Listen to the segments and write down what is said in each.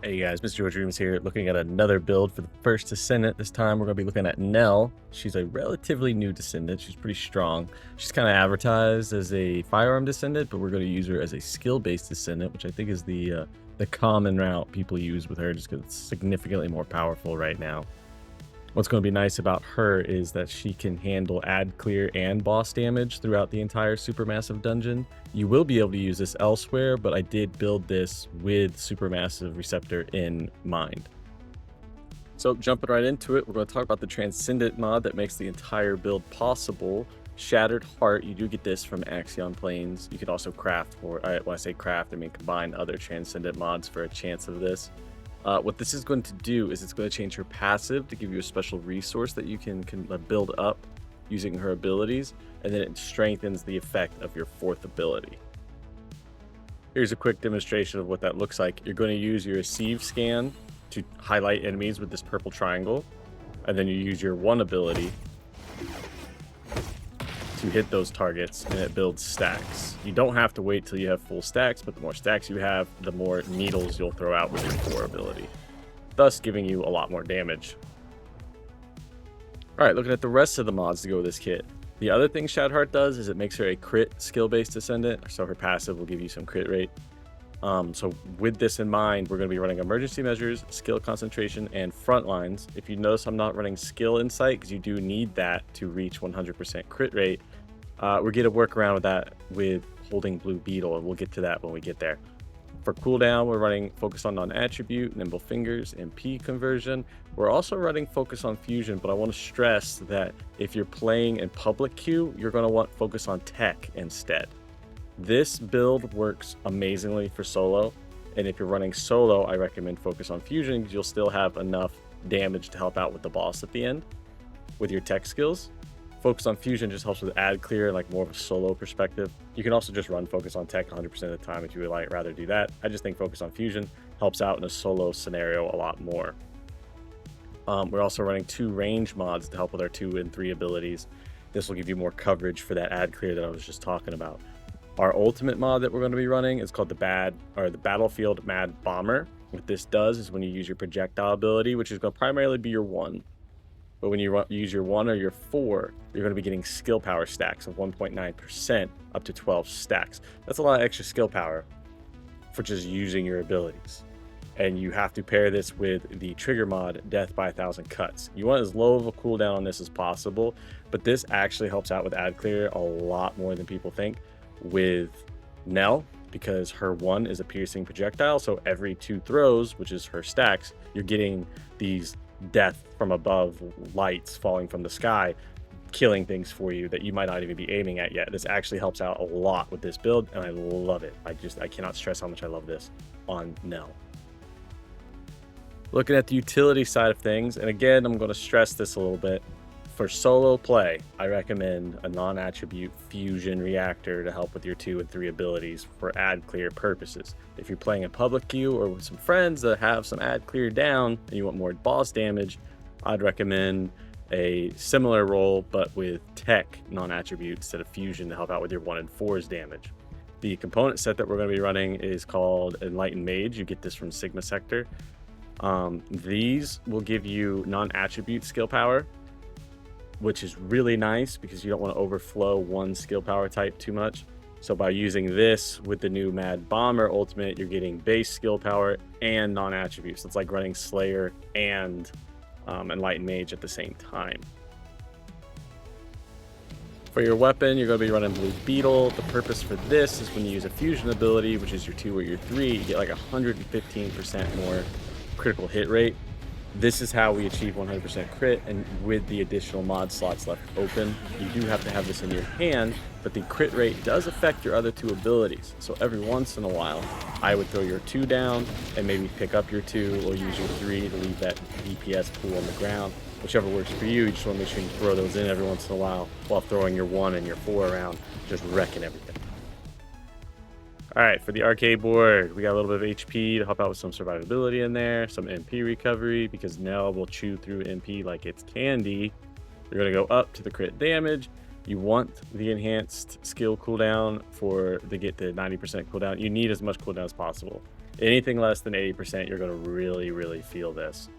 Hey guys, Mr. George Dreams here, looking at another build for the First Descendant. This time we're going to be looking at Nell. She's a relatively new Descendant. She's pretty strong. She's kind of advertised as a firearm Descendant, but we're going to use her as a skill-based Descendant, which I think is the common route people use with her, just because it's significantly more powerful right now. What's going to be nice about her is that she can handle ad clear and boss damage throughout the entire supermassive dungeon. You will be able to use this elsewhere, but I did build this with supermassive receptor in mind. So jumping right into it, we're going to talk about the Transcendent mod that makes the entire build possible. Shattered Heart, you do get this from Axion Planes. You can also craft, or when I say craft, I mean combine other Transcendent mods for a chance of this. What this is going to do is it's going to change her passive to give you a special resource that you can build up using her abilities, and then it strengthens the effect of your fourth ability. Here's a quick demonstration of what that looks like. You're going to use your receive scan to highlight enemies with this purple triangle, and then you use your one ability to hit those targets, and it builds stacks. You don't have to wait till you have full stacks, but the more stacks you have, the more needles you'll throw out with your core ability, thus giving you a lot more damage. Alright, looking at the rest of the mods to go with this kit. The other thing Shattered Heart does is it makes her a crit skill-based Descendant, so her passive will give you some crit rate. So with this in mind, we're going to be running emergency measures, skill concentration, and front lines. If you notice, I'm not running skill insight because you do need that to reach 100% crit rate. We're going to work around with that with holding Blue Beetle, and we'll get to that when we get there. For cooldown, we're running focus on non-attribute, nimble fingers, MP conversion. We're also running focus on fusion, but I want to stress that if you're playing in public queue, you're going to want focus on tech instead. This build works amazingly for solo, and if you're running solo, I recommend focus on fusion because you'll still have enough damage to help out with the boss at the end with your tech skills. Focus on fusion just helps with ad clear, like more of a solo perspective. You can also just run focus on tech 100% of the time if you would rather do that. I just think focus on fusion helps out in a solo scenario a lot more. We're also running 2 range mods to help with our 2 and 3 abilities. This will give you more coverage for that ad clear that I was just talking about. Our ultimate mod that we're going to be running is called the Battlefield Mad Bomber. What this does is when you use your projectile ability, which is going to primarily be your 1, but when you use your 1 or your 4, you're going to be getting skill power stacks of 1.9% up to 12 stacks. That's a lot of extra skill power for just using your abilities. And you have to pair this with the trigger mod, Death by 1,000 Cuts. You want as low of a cooldown on this as possible, but this actually helps out with ad clear a lot more than people think with Nell, because her 1 is a piercing projectile, so every 2 throws, which is her stacks, you're getting these death from above lights falling from the sky, killing things for you that you might not even be aiming at yet. This actually helps out a lot with this build, and I love it. I cannot stress how much I love this on Nell. Looking at the utility side of things, and again, I'm going to stress this a little bit. For solo play, I recommend a non-attribute fusion reactor to help with your 2 and 3 abilities for ad clear purposes. If you're playing in public queue or with some friends that have some ad clear down and you want more boss damage, I'd recommend a similar role but with tech non-attribute instead of fusion to help out with your 1 and 4's damage. The component set that we're going to be running is called Enlightened Mage. You get this from Sigma Sector. These will give you non-attribute skill power, which is really nice because you don't want to overflow one skill power type too much. So by using this with the new Mad Bomber Ultimate, you're getting base skill power and non-attributes. So it's like running Slayer and Enlightened Mage at the same time. For your weapon, you're going to be running Blue Beetle. The purpose for this is when you use a fusion ability, which is your 2 or your 3, you get like 115% more critical hit rate. This is how we achieve 100% crit, and with the additional mod slots left open, you do have to have this in your hand, but the crit rate does affect your other 2 abilities. So every once in a while, I would throw your 2 down and maybe pick up your 2 or use your 3 to leave that DPS pool on the ground. Whichever works for you, you just want to make sure you throw those in every once in a while throwing your 1 and your 4 around, just wrecking everything. Alright, for the arcade board, we got a little bit of HP to help out with some survivability in there, some MP recovery, because Nell will chew through MP like it's candy. You're going to go up to the crit damage. You want the enhanced skill cooldown for to get the 90% cooldown. You need as much cooldown as possible. Anything less than 80%, you're going to really feel this.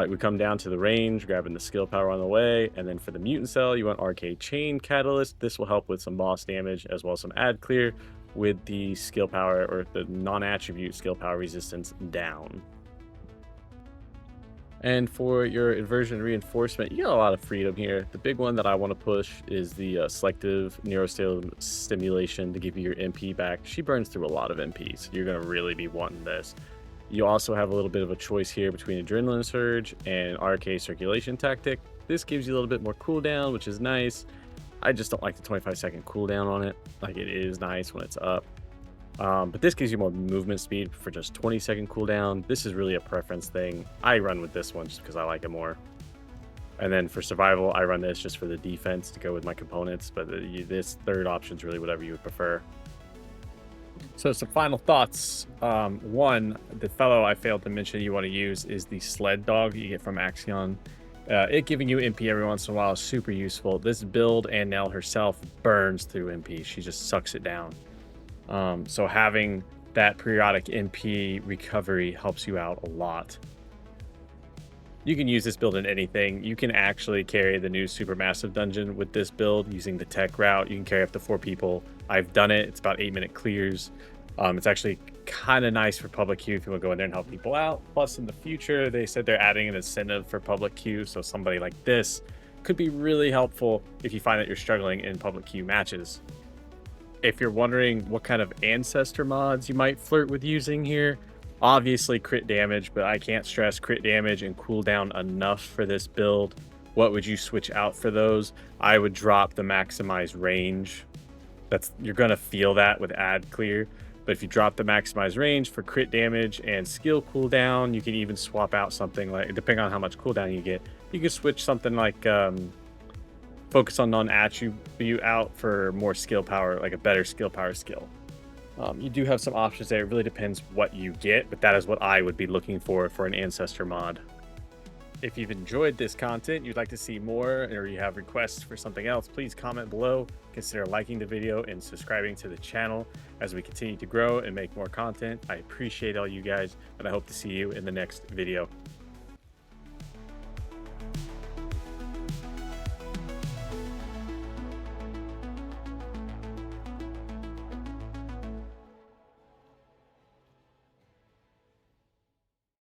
We come down to the range, grabbing the skill power on the way, and then for the mutant cell, you want Arche Chain Catalyst. This will help with some boss damage as well as some ad clear with the skill power or the non-attribute skill power resistance down. And for your inversion reinforcement, you got a lot of freedom here. The big one that I want to push is the selective neurostimulation to give you your MP back. She burns through a lot of MP, so you're going to really be wanting this. You also have a little bit of a choice here between Adrenaline Surge and RK Circulation Tactic. This gives you a little bit more cooldown, which is nice. I just don't like the 25-second cooldown on it. Like, it is nice when it's up. But this gives you more movement speed for just 20-second cooldown. This is really a preference thing. I run with this one just because I like it more. And then for survival, I run this just for the defense to go with my components. But this third option is really whatever you would prefer. So some final thoughts. One, the fellow I failed to mention you want to use is the sled dog you get from Axion. It giving you MP every once in a while is super useful. This build and Nell herself burns through MP. She just sucks it down. So having that periodic MP recovery helps you out a lot. You can use this build in anything. You can actually carry the new Supermassive dungeon with this build using the tech route. You can carry up to 4 people. I've done it. It's about 8-minute clears. It's actually kind of nice for public queue if you want to go in there and help people out. Plus, in the future, they said they're adding an incentive for public queue. So somebody like this could be really helpful if you find that you're struggling in public queue matches. If you're wondering what kind of ancestor mods you might flirt with using here, obviously crit damage, but I can't stress crit damage and cooldown enough for this build. What would you switch out for those? I would drop the maximize range. You're gonna feel that with ad clear, but if you drop the maximize range for crit damage and skill cooldown, you can even swap out something like, depending on how much cooldown you get, you can switch something like focus on non-attribute out for more skill power, like a better skill power skill. You do have some options there. It really depends what you get, but that is what I would be looking for an ancestor mod. If you've enjoyed this content, you'd like to see more, or you have requests for something else, please comment below. Consider liking the video and subscribing to the channel as we continue to grow and make more content. I appreciate all you guys, and I hope to see you in the next video.